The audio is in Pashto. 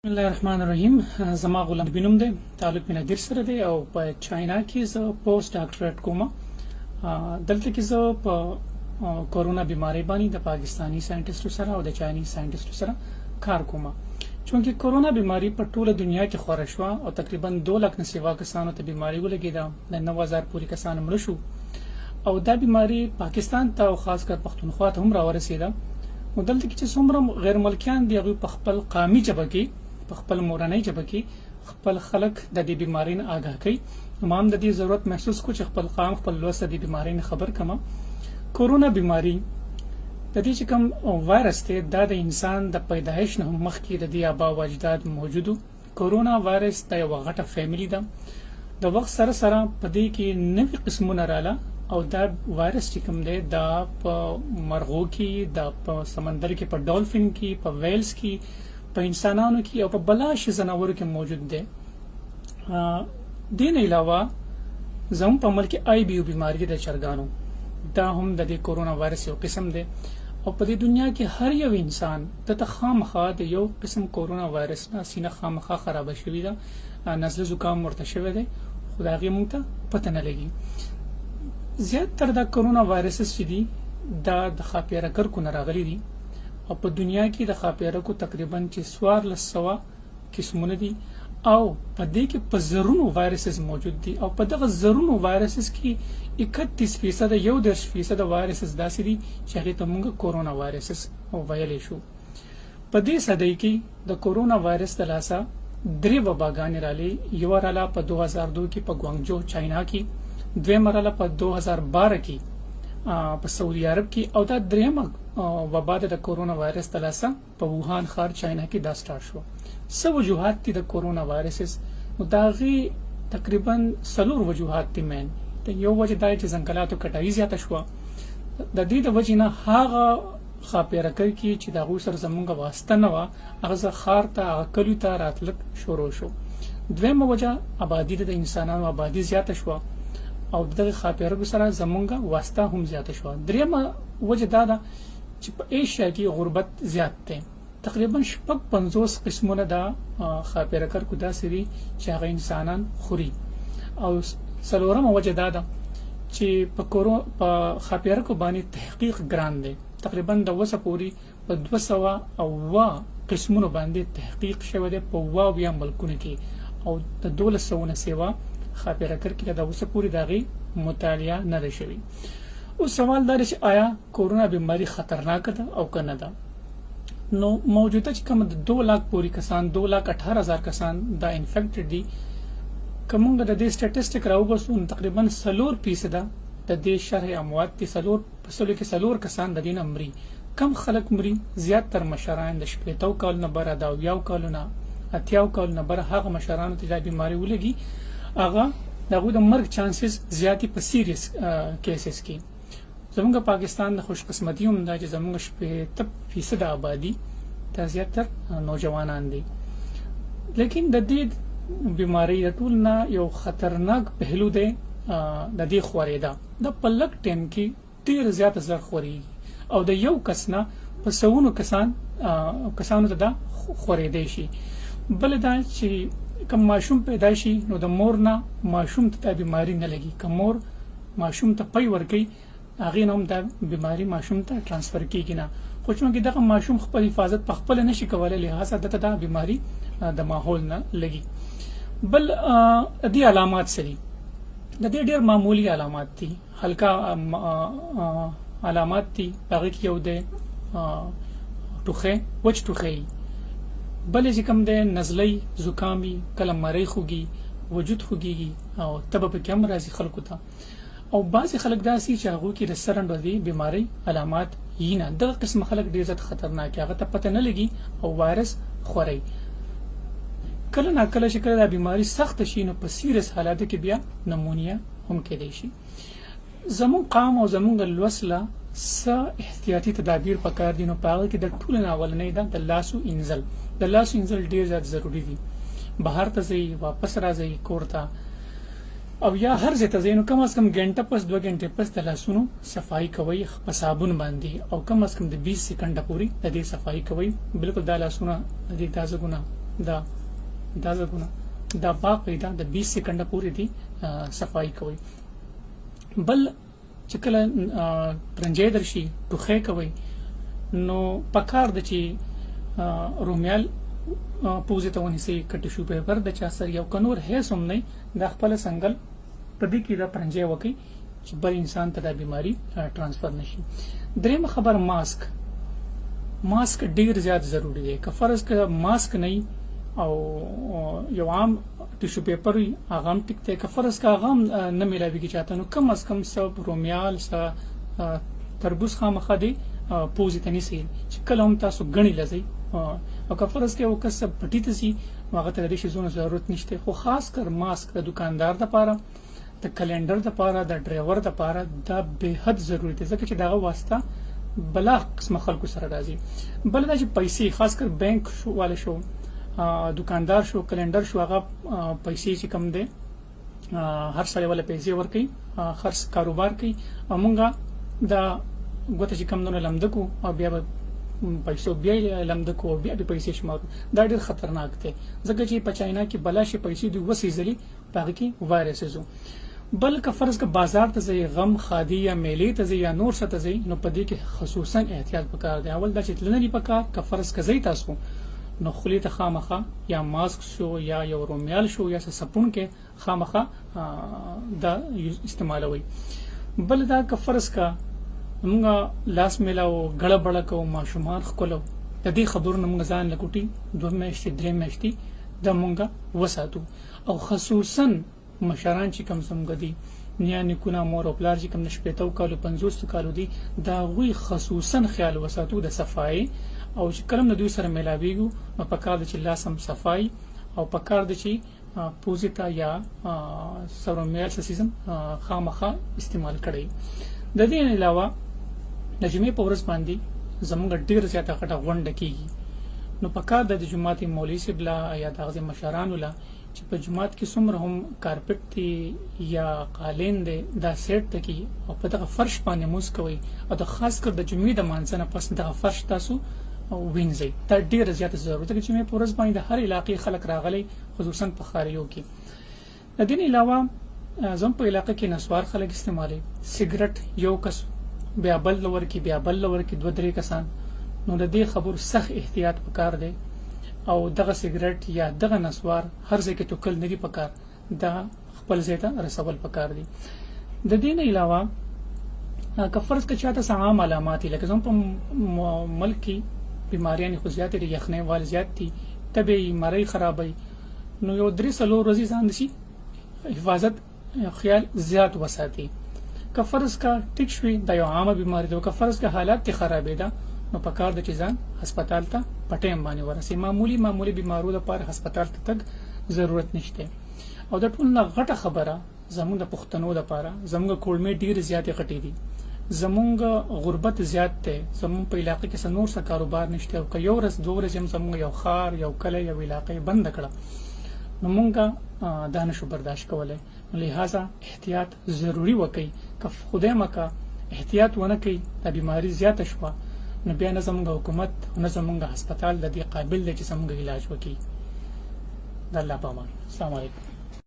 بسم الله الرحمن الرحیم. زما غلام بینم دی، تعلق مې نادر سره دی او په چاینا کې زه پوسټ ډاکټریټ کوم. دلته کې زه په کرونا بیماری باندې د پاکستانی ساينټیسټو سره او د چایني ساينټیسټو سره کار کوم. چونکه کرونا بیماری په ټوله دنیا کې خور شو او تقریبا 2 لک نه سیوا کسانو ته بیماری ولګیده، د 9000 پورې کسان مړ شو او دا بیماری پاکستان ته او خاص کر پښتونخوا ته هم راورسیده. دلته کې چې څومره غیر ملکیان دی هغه په خپل قومي ژبه کې په خپل مورنۍ ژبه کې خپل خلک د دې بیماری نه آگاه کوي. تمام د دې ضرورت محسوس کو چې خپل قوم خپل لوست د دې بیماری نه خبر کما. کرونا بیماری د دې چې کوم وایرس ته د انسان د پیدایش نه مخکې د دې آبا او اجداد موجودو. کرونا وایرس د یو غټه فیملی ده. د وخت سره سره په دې کې نوې قسمونه رااله او دا وایرس چې کوم دی دا په مرغو کې، دا په سمندر کې، په ډولفین کې، په ویلز کې، په انسانانو کې او په بلاش زناورو کې موجود دی. دین علاوه زموږ په ملک آی بی بیماری د چرګانو دا هم د دې کرونا وایرس یو قسم دی او په دې دنیا کې هر یو انسان د خامخا د یو قسم کرونا وایرس نه سینه خامخا خراب شوی ده، نزله زکام ورته شوی دی، خدای مونږ ته پته نه لګي. زیات تر د کرونا وایرس چې دي دا د خاپیرکر کو نه راغلي دي او په دنیا کې د خاپیرکو تقریبا 1400 قسمونه دي او په دې کې په زرونو وایرسز موجود دي او په دغه زرونو وایرسز کې 31% 10% وایرسز داسې دي چې هغه ته موږ کرونا وایرسز ویلې شو. په دې صدې کې د کرونا وایرس د لاسه 3 وباګانې رالي. یو رااله په 2002 کې په ګوانګجو چاینا کې، دویم رااله په 2012 کې په سعودي عرب کې او دا درېمه وبا د کرونا وایرس د لاسه په ووهان ښار چاینا کې دا سٹارټ شو. څه وجوهات دي د کرونا وایرسز؟ داغي تقریبا 4 وجوهات دي. مین یو وجه دا چې ځنګلاتو کټاوي زیاته شو. د دې د وجې نه هغه خاپیرکر کې چې دا غو سر زمونږ واسطه نه و هغه خار ته کلو ته راتلک شروع شو. دویمه وجه آبادی د انسانانو آبادی زیاته شو او دغه خاپیرکو سره زمونږ واسطه هم زیاته شو. دریمه وجه دا ده چې په ایشیا کې غربت زیات دی. تقریبا 50 قسمونه د خاپیرکر کو دا سری چې هغه انسانان خوري. او څلورمه وجه دا ده چې په خاپیرکو باندې تحقیق ګران دی. تقریبا د وسه پوری په 200 قسمونو باندې تحقیق شوی دی په 20 ملکونو کې او د 1200 نه سیوا خاپیرکر کې د وسه پوری دغه مطالعه نه ده شوی. او سوال دا چې آیا کرونا بیماری خطرناک ده او کنه ده؟ نو موجوده چې کوم د 2 لک پوری کسان 2,18,000 کسان دا انفیکټډ دي. کومه د دې سټټیسټیک راوبسو تقریبا 4% د دې شرح اموات دي. 4 کسان د دین امري. کم خلک مري؟ زیات تر مشران د 18 کال نه بره دا 20 کال نه 80 کال نه بره هغه مشران ته د بیماری ولګي هغه دغه د مرګ چانسز زیاتی په سیریس کیسز کې. زموږ پاکستان د خوش قسمتي هم دا چې زموږ 70% آبادی ته زیاتره نوجوانان دي. لیکن د دې بیماری د ټول نه یو خطرناک پهلو دی د دې خورېدا. د پلک ټیم کې ډیر زیات زر خوري او د یو کس نه په سونو کسانو ته دا خورېدې شي. بل دا چې کوم ماشوم پیدا شي نو د مور نه ماشوم ته بیماری نه لګي. کوم مور ماشوم ته پي ورکي هغه نوم د بیماری ماشوم ته ترانسفر کیږي نه. خو چې دغه ماشوم خپل حفاظت په خپل نشي کولای لہذا دته دا بیماری د ماحول نه لګي. بل دي علامات سری د دې ډېر معمولی علامات دي، هلکا علامات دي. هغه کې یو د ټوخه وچ ټوخه، بل چې کوم د نزلې زکامي، کله مری خوږي، وجود خوږي او تب په کم راځي خلکو ته. او بعض خلک داسي چې هغه کې د سرند دی بیماری علامات یې نه. دغه قسم خلک ډیر زیات خطرناک هغه ته پته نه لګي او وایرس خوري. کله نا کله چې کله د بیماری سخت شي نو په سیریس حالاتو کې بیا نمونیا هم کېدای شي. زموږ قام او زموږ لوسله احتیاطي تدابیر پکار دي. نو پاره کې د ټول نه اولنې ده د لاسو انزل. د لاسو انزل ډیر زیات ضروری دي. بهر ته ځي واپس راځي کور ته او یا هر ځای ته ځي نو کم از کم غنټه پس 2 غنټې پس د لاسونو صفائی کوي په صابون باندې او کم از کم د 20 سکند پورې د دې صفائی کوي. بالکل د لاسونو د دې تازه ګونه دا ځګونه دا باقي دا د 20 سکند پورې دي صفائی کوي. بل چې کله پرنجې درشي ټوخې کوي نو پکار د چې رومیال پوزې ته ونیسي ک ټیشو پیپر د چا سره یو کنور هیڅ هم نه د خپل سنگل پدې کې دا پرنجې وکي چې بل انسان ته د بیماری ترانسفر نشي. دریم خبر ماسک ډیر زیات ضروری دی. که فرض که ماسک نه او یو عام ټیشو پیپر وي هغه هم ټیک دی. که فرض که هغه هم نه ملاویږي چاته نو کم از کم سب رومیال تربوز خامخا دی پوزې ته نیسي چې کله هم تاسو غني لځي او که فرض کې یو کس پټی ته سي هغه ته د شي زونه ضرورت نشته. خو خاص کر ماسک د دکاندار لپاره د کلندر لپاره د ډرایور لپاره دا به حد ضروري دی ځکه چې داغه واسطه بلا قسم خلکو سره راځي. بل دا چې پیسې خاص کر بانک شو والے شو دکاندار شو کلندر شو هغه پیسې چې کم دي هر سړی ولا پیسې ورکي خرڅ کاروبار کوي او مونږه دا غوته چې کم نه لمدکو او بیا پیسو بیا لمدکو بیا به پیسې شمارو. دا ډېر خطرناک دی ځکه چې په چاینا کې بلا شي پیسې د وسیزلي پاره کې وایرس زو. بل که فرض که بازار ته ځي غم خادي یا میلې ته ځي یا نور څه ته ځي نو په دې کې خصوصا احتیاط وکړ دی. اول دا چې تلنې پکار که فرض که ځي تاسو نو خلی ته خامخه یا ماسک شو یا یو رومیال شو یا سپون کې خامخه دا استعمالوي. بل دا که فرض که موږ لاس میلاو غړ بړ کو ماشومان خپلو د دې خبرونو موږ ځان لکوټي 2 میاشتې 3 میاشتې د موږ وساتو او خصوصا مشران چې کم څنګه دي نیا نیکونه مور او پلار چې کم نشپېتو کالو 50 کالو دي دا غوي خصوصا خیال وساتو د صفای او چې کلم د دوی سره ملاویږو نو پکار د چې لاسم صفای او پکار د چې پوزیتا یا سرومیال سیستم خامخا استعمال کړي. د دې علاوه د جمعې په ورځ باندې زموږ ډیر زیاته غټه غونډه کیږي نو پکار د جمعې مولوی سبلا یا د غزي مشران ولا چې په جمعات کې څومره هم کارپټ دی یا قالین دی دا سیټ تکي او په دغه فرش باندې موس کوي او د خاص کر د جمعې د مانځنه پس دغه فرش تاسو وینځي. دا ډیر زیاته ضرورت دی چې مې پورس باندې د هر علاقې خلک راغلي خصوصا په خاریو کې. د دې علاوه زم په علاقې کې نسوار خلک استعمالي سیګریټ یو کس بیا بل لور کې 2-3 کسان نو د دې خبر سخت احتیاط وکړ دی او دغه سیګریټ یا دغه نسوار هر ځای کې ټوکل نه دی پکار دا خپل ځای ته رسول پکار دی. د دې نه علاوه که فرض که چاته عام علامات لکه زم په ملک کې بیماریاں خو زیاتې دي یخنۍ وال زیات دي طبي مری خرابي نو یو 3 ورځې ځان دي حفاظت خیال زیات وساتي. که فرض کا ټیک شوي د یو عامه بیماری ده که فرض کا حالات خرابې ده نو پکار د چیزان هسپتال ته پټیم باندې ورسي. معمولی بیمارو لپاره هسپتال ته تګ ضرورت نشته. او د ټول نه غټه خبره زموږ د پښتنو لپاره زموږ کولمې ډیر زیاتې غټې دي زموږ غربت زیات ده زموږ په علاقې کې نور څه کاروبار نشته او که یو ورځ 2 ورځې زموږ یو خار یو کله یو علاقې بند کړه نو مونږه دانشو برداشت کوله. لہذا احتیاط ضروری وکي که خدای مکه احتیاط ونه کوي د بیماری زیاته شوه نو بیا نه زموږ حکومت نه زموږ هسپتال د دې قابل دی چې زموږ علاج وکړي. د الله په امان. السلام علیکم.